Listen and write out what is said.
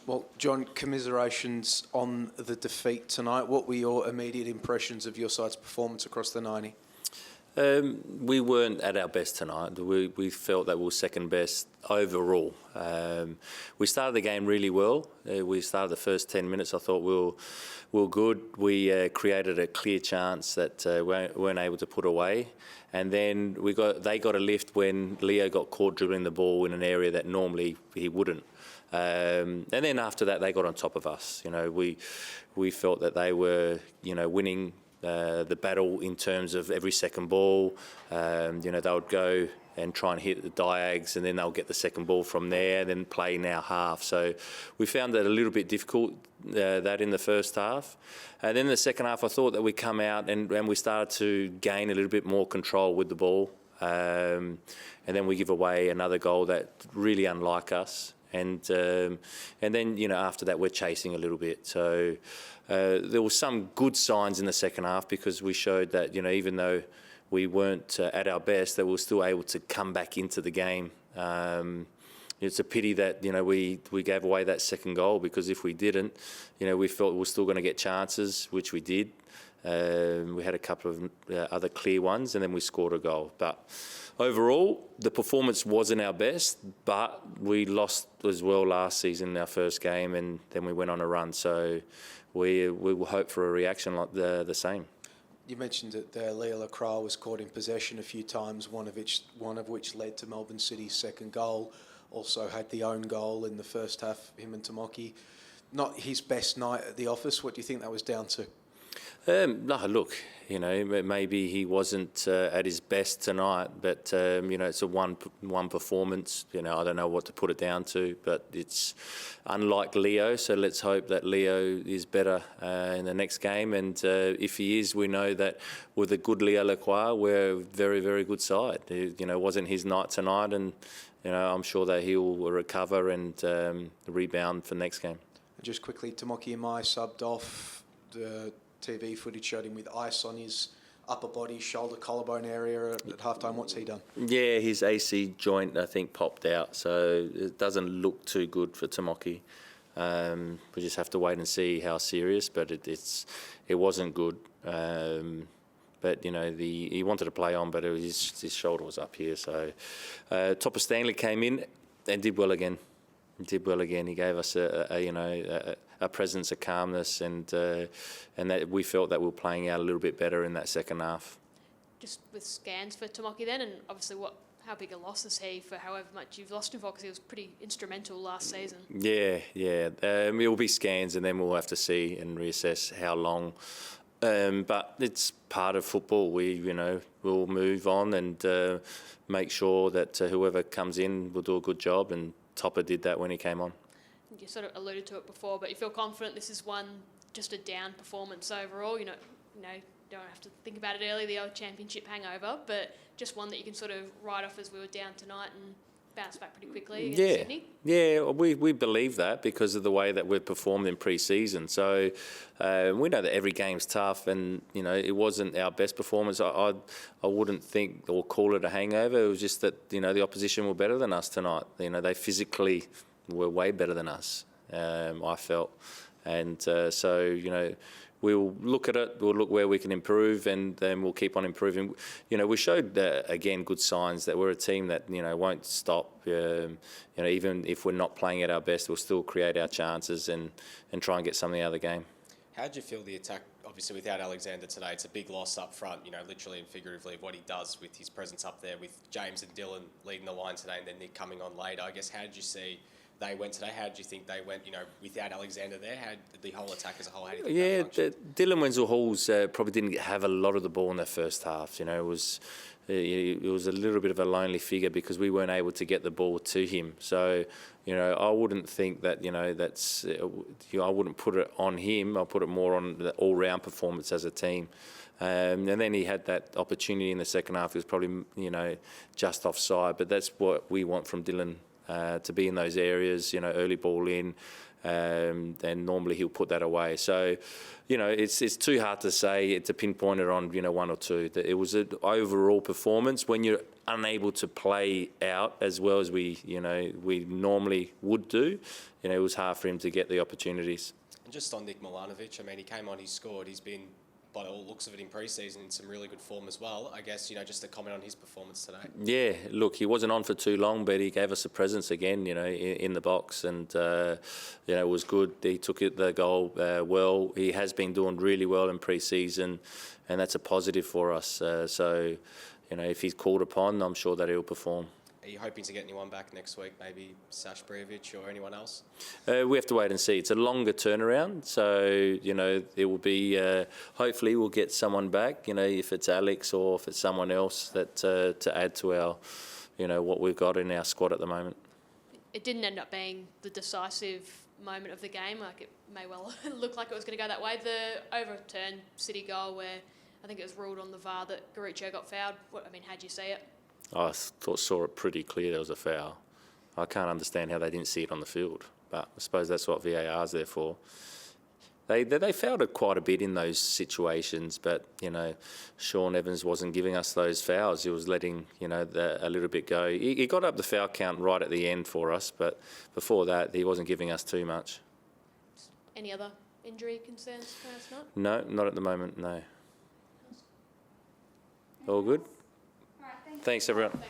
Well, John, commiserations on the defeat tonight. What were your immediate impressions of your side's performance across the 90? We weren't at our best tonight. We felt that we were second best overall. We started the game really well. We started the first 10 minutes. I thought we were good. We created a clear chance that we weren't able to put away. And then they got a lift when Leo got caught dribbling the ball in an area that normally he wouldn't. And then after that, they got on top of us. We felt that they were, winning the battle in terms of every second ball. They would go and try and hit the diags, and then they'll get the second ball from there, then play in our half. So we found that a little bit difficult, that in the first half. And then the second half, I thought that we come out and we started to gain a little bit more control with the ball. And then we give away another goal that really unlike us. And then, after that, we're chasing a little bit. So there were some good signs in the second half, because we showed that, even though we weren't at our best, that we were still able to come back into the game. It's a pity that, we gave away that second goal, because if we didn't, we felt we were still going to get chances, which we did. We had a couple of other clear ones, and then we scored a goal. But overall, the performance wasn't our best, but we lost as well last season in our first game, and then we went on a run. So we will hope for a reaction like the same. You mentioned that Leo Lacroix was caught in possession a few times, one of which led to Melbourne City's second goal. Also had the own goal in the first half, him and Tomoki. Not his best night at the office. What do you think that was down to? Look, maybe he wasn't at his best tonight, but it's a one performance. I don't know what to put it down to, but it's unlike Leo. So let's hope that Leo is better in the next game. And if he is, we know that with a good Leo Lacroix, we're a very, very good side. It wasn't his night tonight, and I'm sure that he'll recover and rebound for the next game. Just quickly, Tomoki Imai subbed off. The TV footage showed him with ice on his upper body, shoulder, collarbone area at halftime. What's he done? Yeah, his AC joint, I think, popped out, so it doesn't look too good for Tomoki. We just have to wait and see how serious, but it wasn't good. But he wanted to play on, but his shoulder was up here. So Topper Stanley came in and did well again. He gave us a presence, a calmness, and that we felt that we were playing out a little bit better in that second half. Just with scans for Tomoki then, and obviously how big a loss is he for however much you've lost him for, because he was pretty instrumental last season. Yeah. It will be scans, and then we'll have to see and reassess how long. But it's part of football. We'll move on and make sure that whoever comes in will do a good job, and Topper did that when he came on. You sort of alluded to it before, but you feel confident this is just a down performance overall. Don't have to think about it early, the old championship hangover, but just one that you can sort of write off as we were down tonight and bounce back pretty quickly against Sydney. Yeah, we believe that because of the way that we've performed in pre-season. So we know that every game's tough, and it wasn't our best performance. I wouldn't think or call it a hangover. It was just that the opposition were better than us tonight. They physically were way better than us. I felt, and so we'll look at it, we'll look where we can improve, and then we'll keep on improving. We showed, again, good signs that we're a team that, won't stop. Even if we're not playing at our best, we'll still create our chances and try and get something out of the game. How did you feel the attack, obviously without Alexander today? It's a big loss up front, literally and figuratively, of what he does with his presence up there, with James and Dylan leading the line today and then Nick coming on later. I guess, how did you see they went today? How did you think they went, without Alexander there? How did the whole attack as a whole, how do you think that functioned? Dylan Wenzel-Halls probably didn't have a lot of the ball in the first half. It was a little bit of a lonely figure because we weren't able to get the ball to him. So, I wouldn't think that, I wouldn't put it on him. I'll put it more on the all-round performance as a team. And then he had that opportunity in the second half. It was probably, just offside. But that's what we want from Dylan to be in those areas, early ball in, then normally he'll put that away. So, it's too hard to say, to pinpoint it on, one or two. It was an overall performance. When you're unable to play out as well as we normally would do, it was hard for him to get the opportunities. And just on Nick Milanovic, I mean, he came on, he scored, he's been, by all looks of it, in pre-season in some really good form as well. I guess, just to comment on his performance today. Yeah, look, he wasn't on for too long, but he gave us a presence again, in the box, and it was good. He took the goal well. He has been doing really well in pre-season, and that's a positive for us. So, if he's called upon, I'm sure that he'll perform. Are you hoping to get anyone back next week, maybe Sash Brejovic or anyone else? We have to wait and see. It's a longer turnaround, so it will be. Hopefully, we'll get someone back. If it's Alex or if it's someone else that to add to our, what we've got in our squad at the moment. It didn't end up being the decisive moment of the game. Like, it may well look like it was going to go that way. The overturned City goal, where I think it was ruled on the VAR that Garuccio got fouled. How'd you see it? I saw it pretty clear there was a foul. I can't understand how they didn't see it on the field, but I suppose that's what VAR's there for. They fouled it quite a bit in those situations, but Sean Evans wasn't giving us those fouls. He was letting a little bit go. He got up the foul count right at the end for us, but before that he wasn't giving us too much. Any other injury concerns last night? No, not at the moment. No. All good. Thanks, everyone. Thanks.